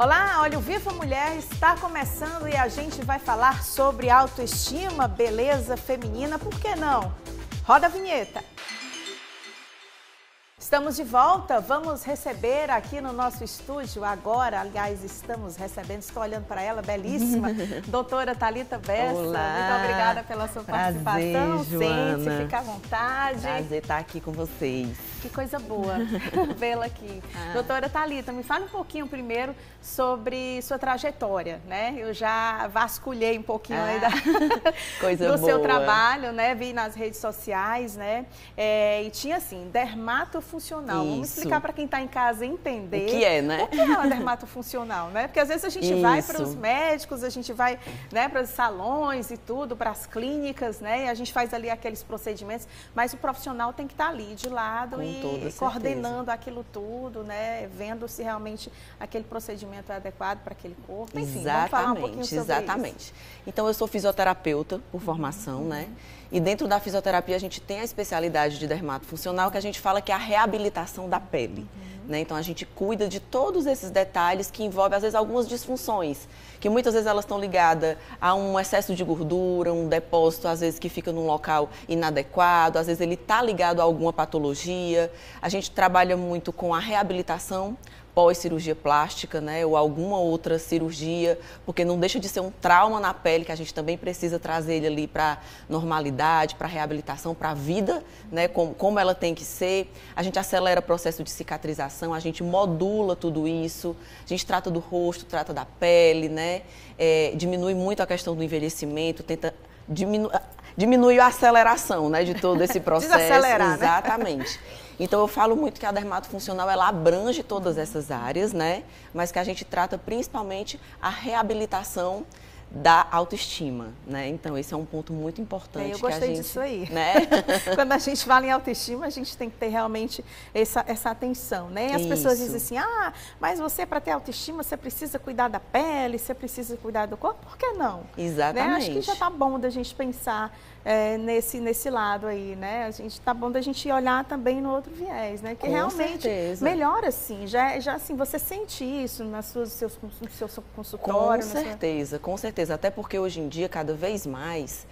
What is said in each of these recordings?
Olá, olha, o Viva Mulher está começando e a gente vai falar sobre autoestima, beleza feminina, por que não? Roda a vinheta! Estamos de volta, vamos receber aqui no nosso estúdio agora, aliás, estamos recebendo, estou olhando para ela, belíssima, doutora Thalita Bessa. Olá. Muito obrigada pela sua participação. Joana. Sente, fica à vontade. Prazer estar aqui com vocês. Que coisa boa vê-la aqui. Doutora Thalita, me fale um pouquinho primeiro sobre sua trajetória, né? Eu já vasculhei um pouquinho aí do seu trabalho, né? Vi nas redes sociais, né? E tinha assim, dermatofuncional. Vamos explicar para quem está em casa entender. O que é, né? O que é uma dermatofuncional, né? Porque às vezes a gente vai para os médicos, a gente vai, né, para os salões e tudo, para as clínicas, né? E a gente faz ali aqueles procedimentos, mas o profissional tem que estar ali de lado e coordenando aquilo tudo, né? Vendo se realmente aquele procedimento é adequado para aquele corpo. Enfim, vamos falar um pouquinho sobre isso. Então, eu sou fisioterapeuta por formação, né? E dentro da fisioterapia a gente tem a especialidade de dermatofuncional, que a gente fala que é a reabilitação da pele. Né? Então a gente cuida de todos esses detalhes que envolvem, às vezes, algumas disfunções, que muitas vezes elas estão ligadas a um excesso de gordura, um depósito, às vezes, que fica num local inadequado, às vezes ele está ligado a alguma patologia. A gente trabalha muito com a reabilitação pós-cirurgia plástica, né, ou alguma outra cirurgia, porque não deixa de ser um trauma na pele que a gente também precisa trazer ele ali para normalidade, para reabilitação, para a vida, né, como ela tem que ser. A gente acelera o processo de cicatrização, a gente modula tudo isso, a gente trata do rosto, trata da pele, né, diminui muito a questão do envelhecimento, tenta diminui a aceleração, né, de todo esse processo. Desacelerar, exatamente. Né? Então, eu falo muito que a dermatofuncional, ela abrange todas essas áreas, né? Mas que a gente trata principalmente a reabilitação da autoestima, né? Então, esse é um ponto muito importante. Eu gostei disso aí. Né? Quando a gente fala em autoestima, a gente tem que ter realmente essa atenção, né? E as pessoas dizem assim, mas você, para ter autoestima, você precisa cuidar da pele, você precisa cuidar do corpo, por que não? Exatamente. Né? Acho que já está bom da gente pensar nesse lado aí, né? Tá bom da gente olhar também no outro viés, né? Que realmente melhora, sim. Já assim, você sente isso no seu consultório? Com certeza. Até porque hoje em dia, cada vez mais,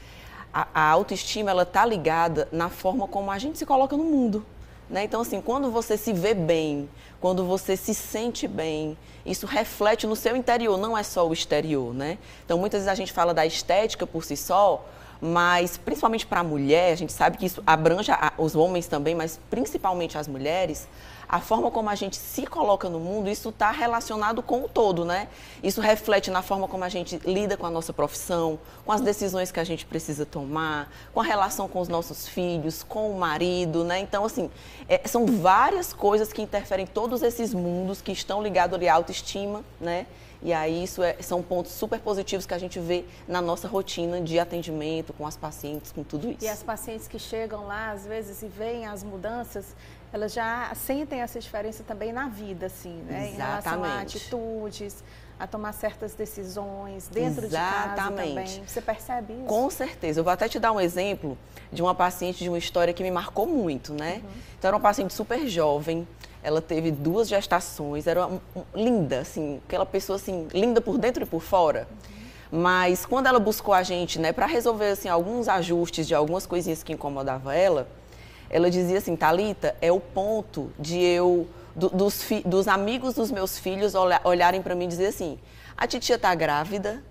a autoestima, ela tá ligada na forma como a gente se coloca no mundo. Né? Então, assim, quando você se vê bem, quando você se sente bem, isso reflete no seu interior, não é só o exterior, né? Então, muitas vezes a gente fala da estética por si só, mas principalmente para a mulher, a gente sabe que isso abrange os homens também, mas principalmente as mulheres, a forma como a gente se coloca no mundo, isso está relacionado com o todo, né? Isso reflete na forma como a gente lida com a nossa profissão, com as decisões que a gente precisa tomar, com a relação com os nossos filhos, com o marido, né? Então, assim, são várias coisas que interferem em todos esses mundos que estão ligados ali à autoestima, né? E aí são pontos super positivos que a gente vê na nossa rotina de atendimento com as pacientes, com tudo isso. E as pacientes que chegam lá, às vezes, e veem as mudanças, elas já sentem essa diferença também na vida, assim, né? Exatamente. Em relação a atitudes, a tomar certas decisões dentro de casa também. Você percebe isso? Com certeza. Eu vou até te dar um exemplo de uma paciente, de uma história que me marcou muito, né? Então, era uma paciente super jovem. Ela teve 2 gestações, era linda, assim, aquela pessoa, assim, linda por dentro e por fora. Mas quando ela buscou a gente, né, para resolver, assim, alguns ajustes de algumas coisinhas que incomodavam ela dizia assim, Thalita, é o ponto de dos amigos dos meus filhos olharem para mim e dizer assim, a titia tá grávida,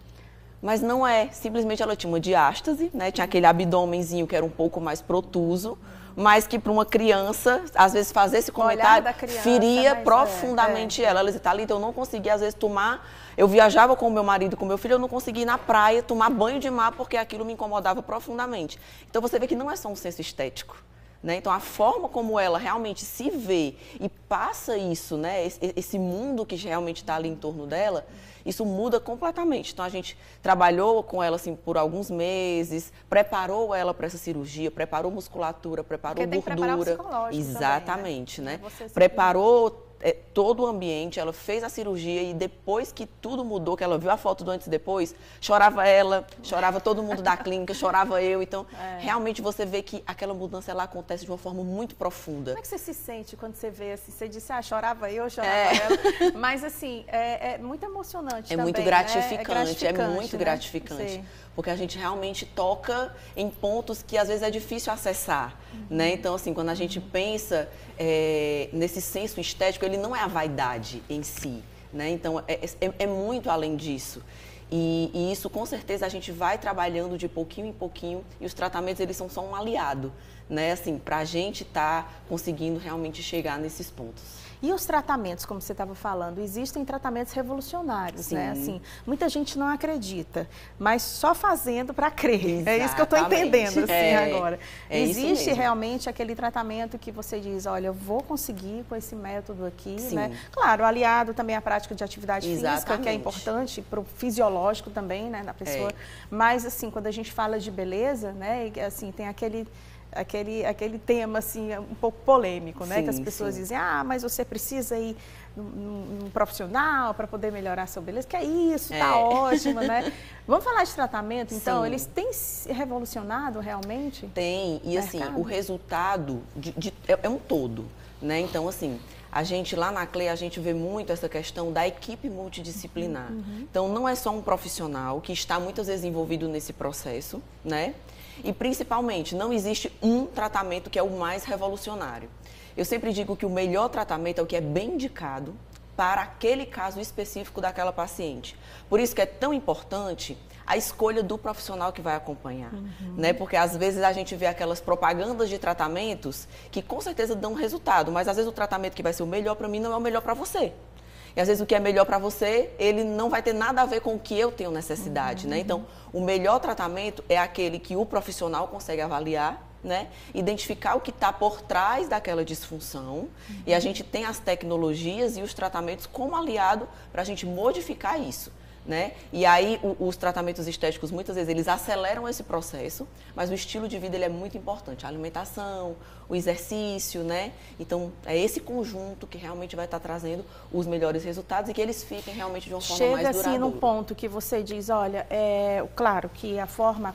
mas não é, simplesmente ela tinha uma diástase, né, tinha aquele abdômenzinho que era um pouco mais protuso, mas que para uma criança, às vezes fazer esse comentário feria profundamente ela. Ela dizia, Thalita, eu não conseguia às vezes tomar, eu viajava com o meu marido, com o meu filho, eu não conseguia ir na praia tomar banho de mar porque aquilo me incomodava profundamente. Então você vê que não é só um senso estético. Né? Então, a forma como ela realmente se vê e passa isso, né? Esse mundo que realmente está ali em torno dela, isso muda completamente. Então, a gente trabalhou com ela assim, por alguns meses, preparou ela para essa cirurgia, preparou musculatura, preparou gordura. Tem que preparar o psicológico exatamente, também, né? Preparou todo o ambiente, ela fez a cirurgia e depois que tudo mudou, que ela viu a foto do antes e depois, chorava ela, chorava todo mundo da clínica, chorava eu. Então, realmente você vê que aquela mudança ela acontece de uma forma muito profunda. Como é que você se sente quando você vê assim? Você disse, chorava eu, chorava ela. Mas assim, é muito emocionante também, muito gratificante, é muito gratificante. Sim. Porque a gente realmente toca em pontos que às vezes é difícil acessar, né? Então, assim, quando a gente pensa nesse senso estético, ele não é a vaidade em si, né? Então, é muito além disso. E isso, com certeza, a gente vai trabalhando de pouquinho em pouquinho e os tratamentos, eles são só um aliado, né? Assim, para a gente estar conseguindo realmente chegar nesses pontos. E os tratamentos, como você estava falando, existem tratamentos revolucionários, Sim. né? Assim, muita gente não acredita, mas só fazendo para crer. Exatamente. É isso que eu estou entendendo assim, agora. Existe realmente aquele tratamento que você diz, olha, eu vou conseguir com esse método aqui, Sim. né? Claro, aliado também à prática de atividade Exatamente. física, que é importante para o fisiológico também, né, da pessoa. Mas, assim, quando a gente fala de beleza, né, assim, tem aquele tema assim um pouco polêmico, né? Sim, que as pessoas dizem, mas você precisa ir num profissional para poder melhorar a sua beleza, que é isso, tá ótimo, né? Vamos falar de tratamento, então? Sim. Eles têm se revolucionado realmente? Tem, e assim, o resultado é um todo, né? Então, assim, a gente lá na CLE, a gente vê muito essa questão da equipe multidisciplinar. Então, não é só um profissional que está muitas vezes envolvido nesse processo, né? E, principalmente, não existe um tratamento que é o mais revolucionário. Eu sempre digo que o melhor tratamento é o que é bem indicado para aquele caso específico daquela paciente. Por isso que é tão importante a escolha do profissional que vai acompanhar, né? Porque, às vezes, a gente vê aquelas propagandas de tratamentos que, com certeza, dão resultado, mas, às vezes, o tratamento que vai ser o melhor para mim não é o melhor para você. E às vezes o que é melhor para você, ele não vai ter nada a ver com o que eu tenho necessidade, né? Então, o melhor tratamento é aquele que o profissional consegue avaliar, né? Identificar o que está por trás daquela disfunção e a gente tem as tecnologias e os tratamentos como aliado para a gente modificar isso. Né? E aí os tratamentos estéticos muitas vezes eles aceleram esse processo, mas o estilo de vida ele é muito importante, a alimentação, o exercício, né? Então é esse conjunto que realmente vai estar trazendo os melhores resultados e que eles fiquem realmente de uma forma mais duradoura. Chega assim num ponto que você diz, olha, claro que a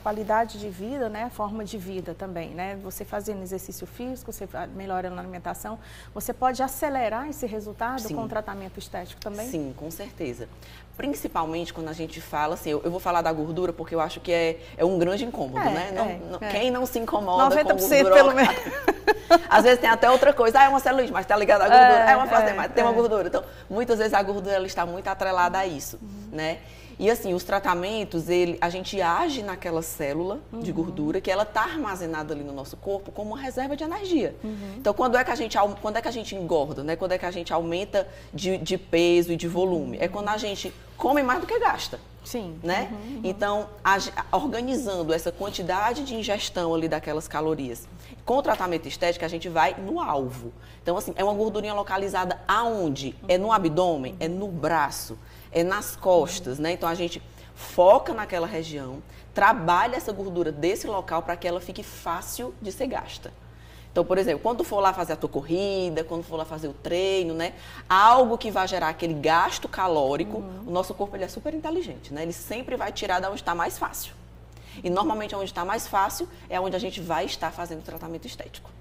qualidade de vida, né? A forma de vida também, né? Você fazendo exercício físico, você melhorando a alimentação, você pode acelerar esse resultado com o tratamento estético também? Sim, com certeza. Principalmente quando a gente fala, assim, eu vou falar da gordura porque eu acho que é um grande incômodo, né? Quem não se incomoda 90% com gordura? Pelo menos. Às vezes tem até outra coisa, é uma celulite, mas está ligada à gordura, é uma flacidez, mas tem uma gordura. Então, muitas vezes a gordura ela está muito atrelada a isso, né? E assim, os tratamentos, a gente age naquela célula de gordura que ela está armazenada ali no nosso corpo como uma reserva de energia. Então, quando é que a gente engorda, né? Quando é que a gente aumenta de peso e de volume? É quando a gente come mais do que gasta. Sim. Né? Então, organizando essa quantidade de ingestão ali daquelas calorias. Com o tratamento estético, a gente vai no alvo. Então, assim, é uma gordurinha localizada aonde? É no abdômen? É no braço? É nas costas, né? Então, a gente foca naquela região, trabalha essa gordura desse local para que ela fique fácil de ser gasta. Então, por exemplo, quando tu for lá fazer a tua corrida, quando for lá fazer o treino, né? Algo que vai gerar aquele gasto calórico, o nosso corpo ele é super inteligente, né? Ele sempre vai tirar de onde está mais fácil. E normalmente onde está mais fácil é onde a gente vai estar fazendo o tratamento estético.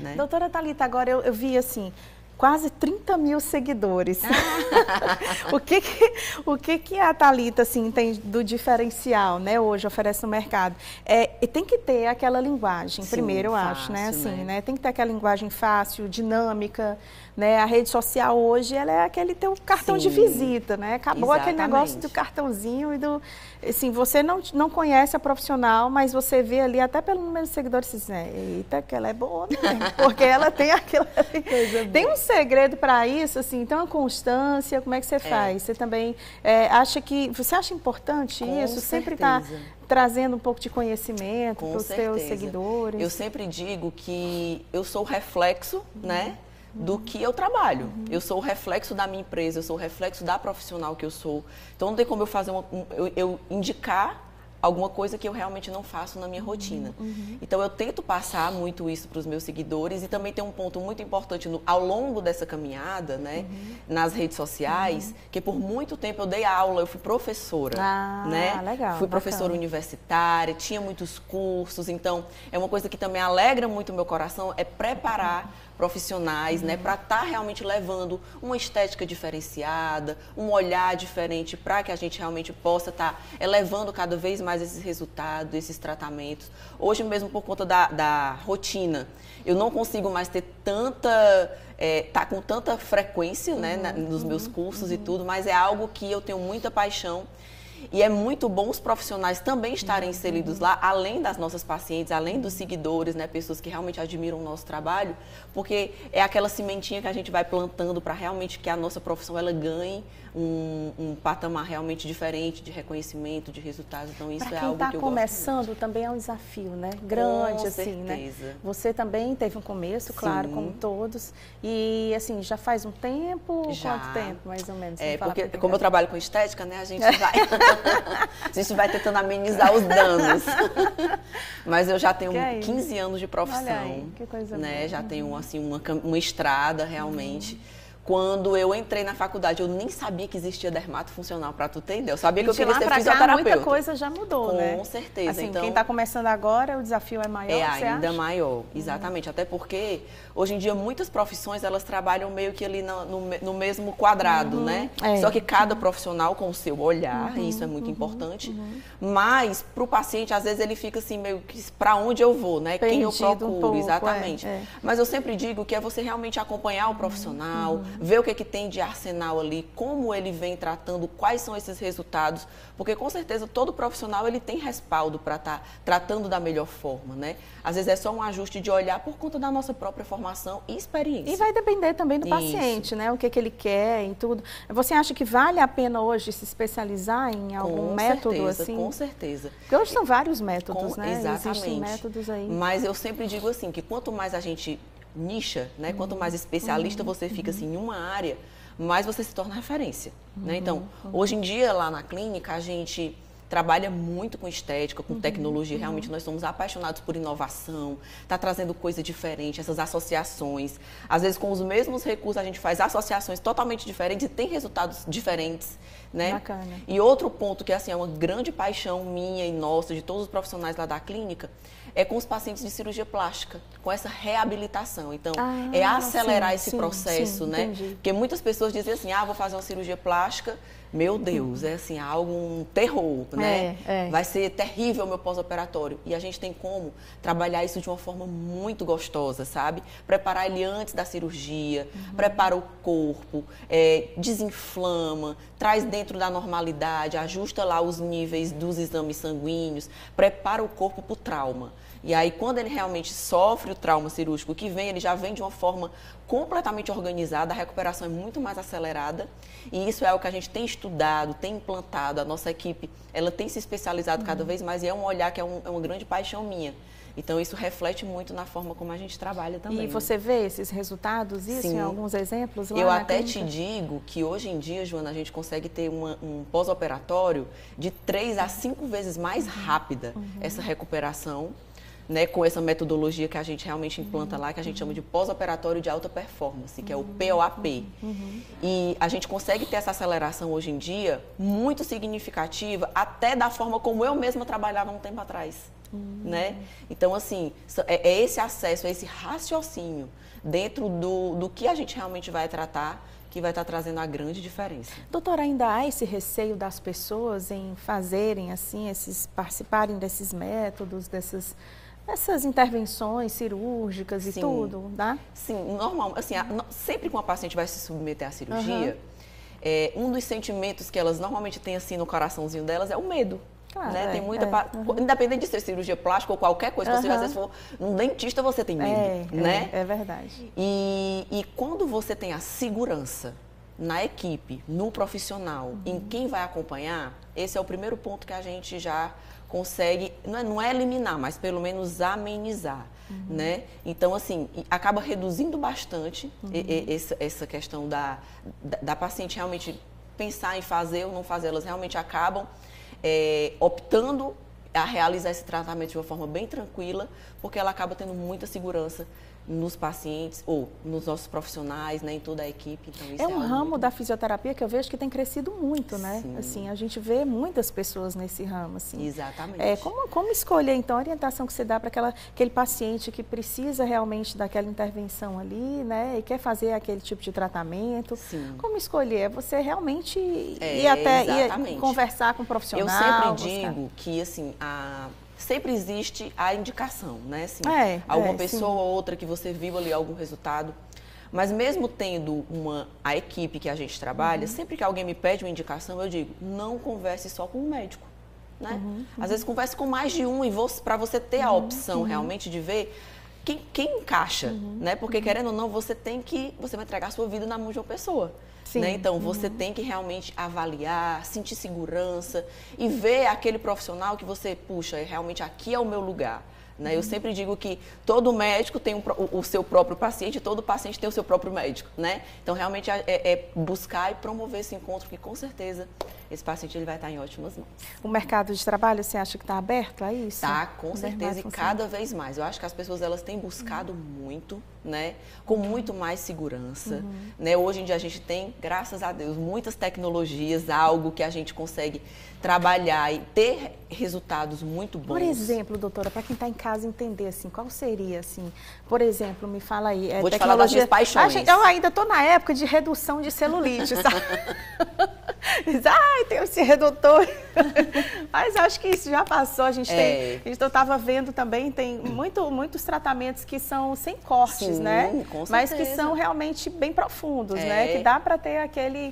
Né? Doutora Thalita, agora eu vi assim, quase 30 mil seguidores. O que a Thalita assim, tem do diferencial, né, hoje oferece no mercado? E tem que ter aquela linguagem, sim, primeiro eu fácil, acho, né? Assim, né? Tem que ter aquela linguagem fácil, dinâmica, né? A rede social hoje, ela é aquele teu cartão de visita, né? Acabou aquele negócio do cartãozinho e do... Assim, você não conhece a profissional, mas você vê ali, até pelo número de seguidores, você diz, eita, que ela é boa mesmo, porque ela tem aquela... Tem um segredo para isso, assim, então a constância, como é que você faz? Você também você acha importante isso? Sempre está trazendo um pouco de conhecimento para os seus seguidores? Eu sempre digo que eu sou o reflexo, né? Do que eu trabalho. Eu sou o reflexo da minha empresa, eu sou o reflexo da profissional que eu sou. Então, não tem como eu fazer eu indicar alguma coisa que eu realmente não faço na minha rotina. Então, eu tento passar muito isso para os meus seguidores e também tem um ponto muito importante ao longo dessa caminhada, né, nas redes sociais, que por muito tempo eu dei aula, eu fui professora, né? Legal, fui professora universitária, tinha muitos cursos, então é uma coisa que também alegra muito o meu coração, é preparar profissionais, né, para estar realmente levando uma estética diferenciada, um olhar diferente para que a gente realmente possa estar elevando cada vez mais esses resultados, esses tratamentos. Hoje mesmo, por conta da rotina, eu não consigo mais ter tá com tanta frequência, né, nos meus cursos e tudo, mas é algo que eu tenho muita paixão. E é muito bom os profissionais também estarem inseridos lá, além das nossas pacientes, além dos seguidores, né, pessoas que realmente admiram o nosso trabalho, porque é aquela sementinha que a gente vai plantando para realmente que a nossa profissão ela ganhe um patamar realmente diferente de reconhecimento, de resultados. Então isso é algo que eu gosto. Para quem está começando também é um desafio, né? Grande, com assim, certeza. Né? Você também teve um começo, claro, como todos. E assim, já faz um tempo? Já. Quanto tempo, mais ou menos? Porque como eu trabalho com estética, né, a gente vai tentando amenizar os danos. Mas eu já tenho 15 anos de profissão. Olha aí, que coisa né? boa. Já tenho assim uma estrada realmente. Quando eu entrei na faculdade, eu nem sabia que existia dermato funcional, para tu ter ideia. Eu sabia que eu queria ser fisioterapeuta. Muita coisa já mudou, né? Com certeza. Assim, então, quem está começando agora, o desafio é maior, você ainda acha? Maior, exatamente. Até porque, hoje em dia, muitas profissões, elas trabalham meio que ali no mesmo quadrado, né? Só que cada profissional com o seu olhar, e isso é muito importante. Mas, para o paciente, às vezes, ele fica assim, meio que para onde eu vou, né? Perdido, quem eu procuro, pouco, exatamente. Mas eu sempre digo que é você realmente acompanhar o profissional, ver o que tem de arsenal ali, como ele vem tratando, quais são esses resultados, porque com certeza todo profissional ele tem respaldo para estar tratando da melhor forma, né? Às vezes é só um ajuste de olhar por conta da nossa própria formação e experiência. E vai depender também do paciente, né? O que ele quer e tudo. Você acha que vale a pena hoje se especializar em algum método assim? Com certeza. Porque hoje são vários métodos, né? Exatamente. Existem métodos aí. Mas eu sempre digo assim, que quanto mais a gente nicha, né? Quanto mais especialista você fica assim, em uma área, mais você se torna referência. Né? Então, hoje em dia, lá na clínica, a gente trabalha muito com estética, com tecnologia. Realmente, nós somos apaixonados por inovação, tá trazendo coisa diferente, essas associações. Às vezes, com os mesmos recursos, a gente faz associações totalmente diferentes e tem resultados diferentes. Né? Bacana. E outro ponto que assim, é uma grande paixão minha e nossa, de todos os profissionais lá da clínica, é com os pacientes de cirurgia plástica, com essa reabilitação. Então, é acelerar esse processo, né? Entendi. Porque muitas pessoas dizem assim, vou fazer uma cirurgia plástica, meu Deus, é assim, um terror, né? Vai ser terrível o meu pós-operatório. E a gente tem como trabalhar isso de uma forma muito gostosa, sabe? Preparar ele antes da cirurgia, prepara o corpo, desinflama, traz dentro da normalidade, ajusta lá os níveis dos exames sanguíneos, prepara o corpo para o trauma. E aí, quando ele realmente sofre o trauma cirúrgico que vem, ele já vem de uma forma completamente organizada, a recuperação é muito mais acelerada. E isso é o que a gente tem estudado, tem implantado. A nossa equipe, ela tem se especializado cada vez mais e é um olhar que é uma grande paixão minha. Então, isso reflete muito na forma como a gente trabalha também. E você vê esses resultados, isso, em alguns exemplos lá Eu na até clínica? te digo que hoje em dia, Joana, a gente consegue ter um pós-operatório de 3 a 5 vezes mais rápida essa recuperação, né, com essa metodologia que a gente realmente implanta lá, que a gente chama de pós-operatório de alta performance, que é o POAP. E a gente consegue ter essa aceleração hoje em dia muito significativa, até da forma como eu mesma trabalhava um tempo atrás. Né? Então, assim, é esse acesso, é esse raciocínio dentro do que a gente realmente vai tratar que vai estar trazendo a grande diferença. Doutora, ainda há esse receio das pessoas em fazerem assim, participarem desses métodos, dessas intervenções cirúrgicas e tudo, tá? Sim, normal. Assim, sempre que uma paciente vai se submeter à cirurgia, um dos sentimentos que elas normalmente têm assim no coraçãozinho delas é o medo. Claro, né? Tem muita independente de ser cirurgia plástica ou qualquer coisa, você às vezes for num dentista, você tem medo, né? É verdade. E quando você tem a segurança na equipe, no profissional, em quem vai acompanhar, esse é o primeiro ponto que a gente já consegue, não é eliminar, mas pelo menos amenizar, né? Então, assim, acaba reduzindo bastante essa questão da paciente realmente pensar em fazer ou não fazer, elas realmente acabam optando a realizar esse tratamento de uma forma bem tranquila, porque ela acaba tendo muita segurança nos pacientes ou nos nossos profissionais, né, em toda a equipe. Então, isso é um ramo muito... da fisioterapia que eu vejo que tem crescido muito, né? Sim. Assim, a gente vê muitas pessoas nesse ramo, assim. Exatamente. Como escolher, então, a orientação que você dá para aquele paciente que precisa realmente daquela intervenção ali, né? E quer fazer aquele tipo de tratamento. Sim. Como escolher? É você realmente ir conversar com o profissional. Eu sempre digo que, assim, sempre existe a indicação, né? Assim, alguma pessoa ou outra que você viu ali algum resultado. Mas mesmo tendo a equipe que a gente trabalha, sempre que alguém me pede uma indicação, eu digo, não converse só com um médico, né? Às vezes converse com mais de um para você ter a opção realmente de ver quem encaixa, né? Porque querendo ou não, você vai entregar a sua vida na mão de uma pessoa. Né? Então, você tem que realmente avaliar, sentir segurança e ver aquele profissional que você, puxa, realmente aqui é o meu lugar. Né? Eu sempre digo que todo médico tem o seu próprio paciente, todo paciente tem o seu próprio médico. Né? Então, realmente é buscar e promover esse encontro, porque com certeza esse paciente ele vai estar em ótimas mãos. O mercado de trabalho, você acha que está aberto a isso? Está, com certeza, e cada vez mais. Eu acho que as pessoas elas têm buscado muito, né? Com muito mais segurança. Né? Hoje em dia a gente tem, graças a Deus, muitas tecnologias, algo que a gente consegue trabalhar e ter resultados muito bons. Por exemplo, doutora, para quem está em casa entender, assim, qual seria, assim, por exemplo, me fala aí. Vou te falar das minhas paixões. Eu ainda estou na época de redução de celulite, sabe? Tem esse redutor. Mas acho que isso já passou. A gente eu estava vendo também, tem muitos tratamentos que são sem cortes, sim, né? Com certeza. Mas que são realmente bem profundos, né? Que dá para ter aquele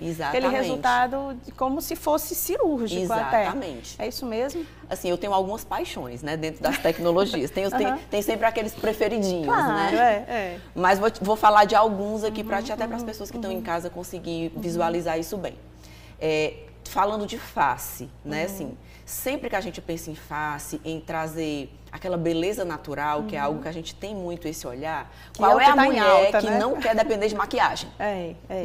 resultado como se fosse cirúrgico. Exatamente. Até. É isso mesmo? Assim, eu tenho algumas paixões, né, dentro das tecnologias. Tem sempre aqueles preferidinhos, claro, né? Mas vou falar de alguns aqui até para as pessoas que estão em casa conseguir visualizar isso bem. Falando de face, né? Assim, sempre que a gente pensa em face, em trazer aquela beleza natural, que é algo que a gente tem muito esse olhar, qual é a mulher que não quer depender de maquiagem?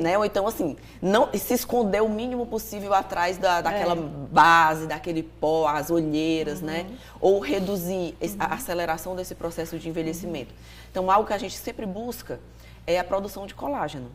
Né? Ou então, assim, não se esconder o mínimo possível atrás daquela base, daquele pó, as olheiras, né? Ou reduzir a aceleração desse processo de envelhecimento. Então, algo que a gente sempre busca é a produção de colágeno,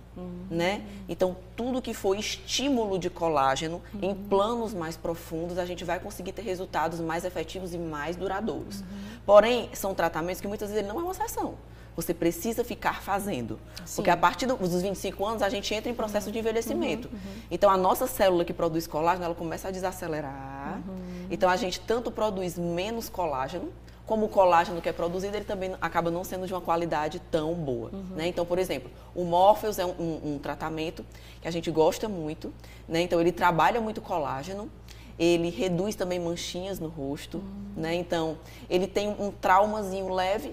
né? Então, tudo que for estímulo de colágeno em planos mais profundos, a gente vai conseguir ter resultados mais efetivos e mais duradouros. Porém, são tratamentos que muitas vezes ele não é uma sessão. Você precisa ficar fazendo. Sim. Porque a partir dos 25 anos, a gente entra em processo de envelhecimento. Então, a nossa célula que produz colágeno, ela começa a desacelerar. Então, a gente tanto produz menos colágeno, como o colágeno que é produzido, ele também acaba não sendo de uma qualidade tão boa. Né? Então, por exemplo, o Morpheus é um tratamento que a gente gosta muito. Né? Então, ele trabalha muito colágeno, ele reduz também manchinhas no rosto. Né? Então, ele tem um traumazinho leve,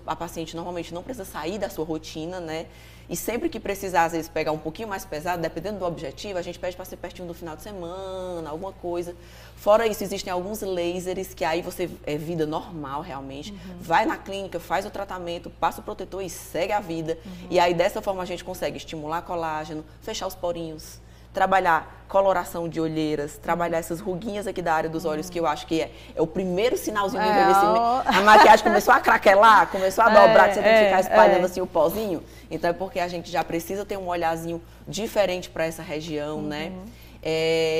a paciente normalmente não precisa sair da sua rotina, né? E sempre que precisar, às vezes, pegar um pouquinho mais pesado, dependendo do objetivo, a gente pede para ser pertinho do final de semana, alguma coisa. Fora isso, existem alguns lasers que aí você é vida normal, realmente. Vai na clínica, faz o tratamento, passa o protetor e segue a vida. E aí, dessa forma, a gente consegue estimular colágeno, fechar os porinhos, trabalhar coloração de olheiras, trabalhar essas ruguinhas aqui da área dos olhos, que eu acho que é o primeiro sinalzinho do envelhecimento. A maquiagem começou a craquelar, começou a dobrar, que você tem que ficar espalhando assim o pozinho. Então é porque a gente já precisa ter um olharzinho diferente para essa região, né?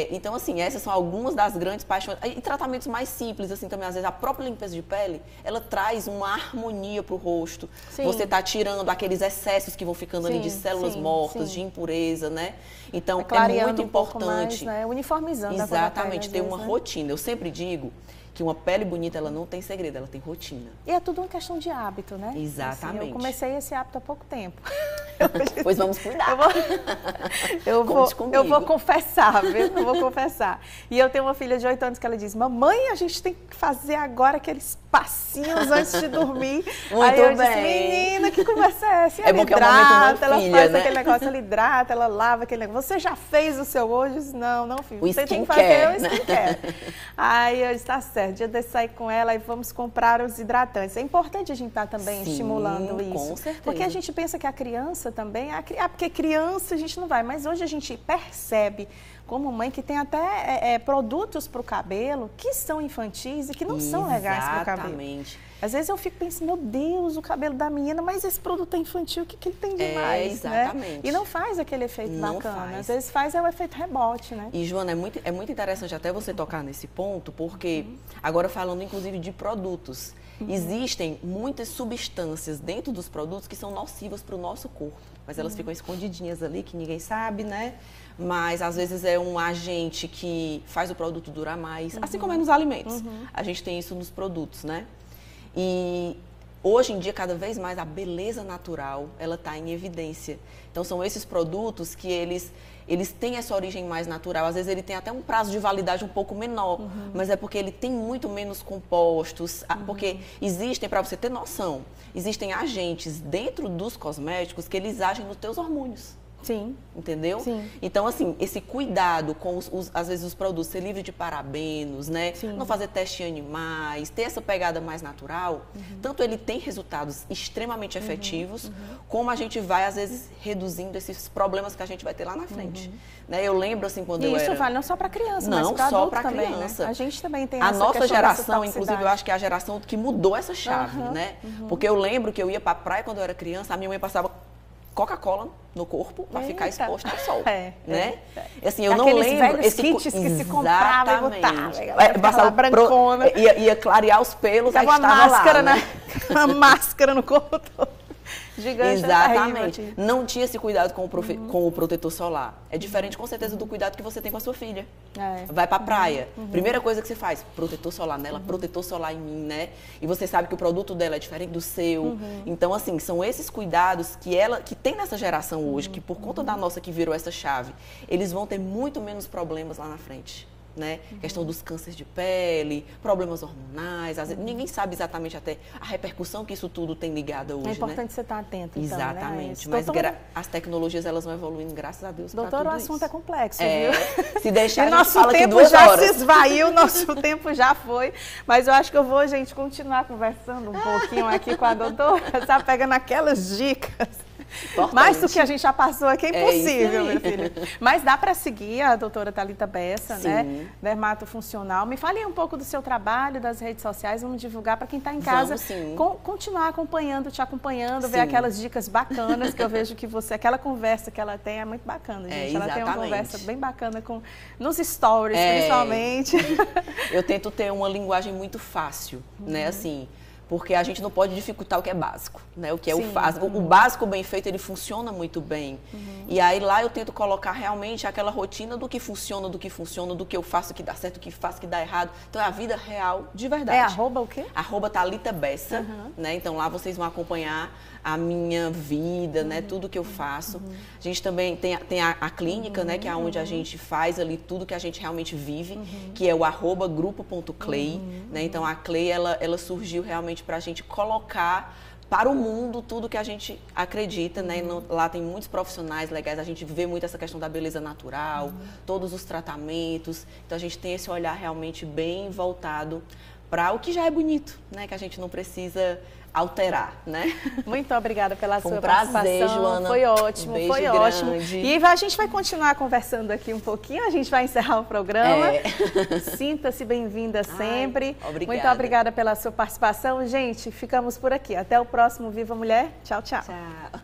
Então, assim, essas são algumas das grandes paixões. E tratamentos mais simples, assim, também, às vezes, a própria limpeza de pele, ela traz uma harmonia para o rosto. Sim. Você está tirando aqueles excessos que vão ficando ali de células mortas, de impureza, né? Então, é muito importante. Mais, né? Uniformizando. Exatamente, ter uma rotina. Eu sempre digo que uma pele bonita, ela não tem segredo, ela tem rotina. E é tudo uma questão de hábito, né? Exatamente. Assim, eu comecei esse hábito há pouco tempo. Pois vamos cuidar. Eu vou confessar, viu? Eu vou confessar. E eu tenho uma filha de 8 anos que ela diz, mamãe, a gente tem que fazer agora aqueles passinhos antes de dormir. Muito Aí eu bem. disse, menina, que conversa é essa? É bom que é o momento uma filha, ela faz né? aquele negócio, ela hidrata, ela lava aquele negócio. Você já fez o seu hoje? Eu disse, não, filho. Você tem que fazer o skincare. Aí eu disse, tá certo, dia desse sair com ela e vamos comprar os hidratantes. É importante a gente estar também estimulando isso. Com certeza. Porque a gente pensa que a criança, criança também, porque criança a gente não vai, mas hoje a gente percebe como mãe que tem até produtos para o cabelo que são infantis e que não são legais para o cabelo. Exatamente. Às vezes eu fico pensando, meu Deus, o cabelo da menina, mas esse produto é infantil, o que ele tem demais? Exatamente. Né? E não faz aquele efeito bacana. Às vezes faz o efeito rebote, né? E, Joana, é muito interessante até você tocar nesse ponto, porque agora falando inclusive de produtos, existem muitas substâncias dentro dos produtos que são nocivas para o nosso corpo, mas elas ficam escondidinhas ali, que ninguém sabe, né? Mas às vezes é um agente que faz o produto durar mais, assim como é nos alimentos. A gente tem isso nos produtos, né? E hoje em dia, cada vez mais, a beleza natural, ela está em evidência. Então, são esses produtos que eles têm essa origem mais natural. Às vezes, ele tem até um prazo de validade um pouco menor, mas é porque ele tem muito menos compostos. Porque existem, para você ter noção, existem agentes dentro dos cosméticos que eles agem nos teus hormônios. Sim. Entendeu? Sim. Então, assim, esse cuidado com, às vezes, os produtos, ser livre de parabenos, né? Sim. Não fazer teste em animais, ter essa pegada mais natural, tanto ele tem resultados extremamente efetivos, como a gente vai, às vezes, reduzindo esses problemas que a gente vai ter lá na frente. Né? Eu lembro, assim, quando eu era... E isso vale não só para criança, não, mas para só adulto para também, criança. né? A gente também tem a essa nossa questão geração, dessa inclusive, eu acho que é a geração que mudou essa chave, né? Porque eu lembro que eu ia para a praia quando eu era criança, a minha mãe passava Coca-Cola no corpo para ficar exposta ao sol, né? Assim, eu não lembro esse kits que se comprava e botava, passava brancona, ia clarear os pelos, aí estava máscara, lá, né? Uma máscara no corpo todo. Gigante. Exatamente. Não tinha esse cuidado com o protetor solar. É diferente, com certeza, do cuidado que você tem com a sua filha. Vai pra praia. Primeira coisa que você faz, protetor solar nela, protetor solar em mim, né? E você sabe que o produto dela é diferente do seu. Então, assim, são esses cuidados que tem nessa geração hoje, que por conta da nossa que virou essa chave, eles vão ter muito menos problemas lá na frente. Né? Questão dos cânceres de pele, problemas hormonais, às vezes, ninguém sabe exatamente até a repercussão que isso tudo tem ligada hoje, É importante né? você estar atento, então, exatamente, né? mas as tecnologias, elas vão evoluindo, graças a Deus, doutor, tudo o assunto isso. é complexo, viu? Se deixar, e a gente fala aqui 2 horas. Nosso tempo já se esvaiu, nosso tempo já foi, mas eu acho que eu vou, gente, continuar conversando um pouquinho aqui com a doutora, sabe, pegando aquelas dicas. Importante. Mais do que a gente já passou aqui é impossível, minha filha. Mas dá para seguir a doutora Thalita Bessa, né? Dermatofuncional. Me fale um pouco do seu trabalho, das redes sociais, vamos divulgar para quem está em casa. Continuar te acompanhando, ver aquelas dicas bacanas que eu vejo que aquela conversa que ela tem é muito bacana, gente. Ela tem uma conversa bem bacana nos stories, principalmente. Eu tento ter uma linguagem muito fácil, né? Assim, porque a gente não pode dificultar o que é básico, né? O que é o básico. O básico bem feito, ele funciona muito bem. E aí lá eu tento colocar realmente aquela rotina do que funciona, do que eu faço que dá certo, do que faço que dá errado. Então é a vida real de verdade. É arroba o quê? Arroba Thalita Bessa, né? Então lá vocês vão acompanhar a minha vida, né? Tudo que eu faço. A gente também tem a clínica, né? Que é onde a gente faz ali tudo que a gente realmente vive, que é o @grupo.clay, né? Então a Clay, ela surgiu realmente para a gente colocar para o mundo tudo que a gente acredita, né? Lá tem muitos profissionais legais, a gente vê muito essa questão da beleza natural, todos os tratamentos. Então a gente tem esse olhar realmente bem voltado para o que já é bonito, né? Que a gente não precisa alterar, né? Muito obrigada pela sua prazer, participação. Joana. Foi ótimo, Beijo foi grande. ótimo. E a gente vai continuar conversando aqui um pouquinho, a gente vai encerrar o programa. Sinta-se bem-vinda sempre. Obrigada. Muito obrigada pela sua participação. Gente, ficamos por aqui. Até o próximo Viva Mulher. Tchau, tchau. Tchau.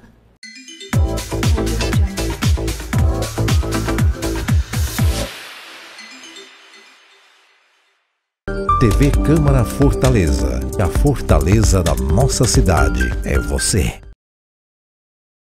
TV Câmara Fortaleza. A fortaleza da nossa cidade é você.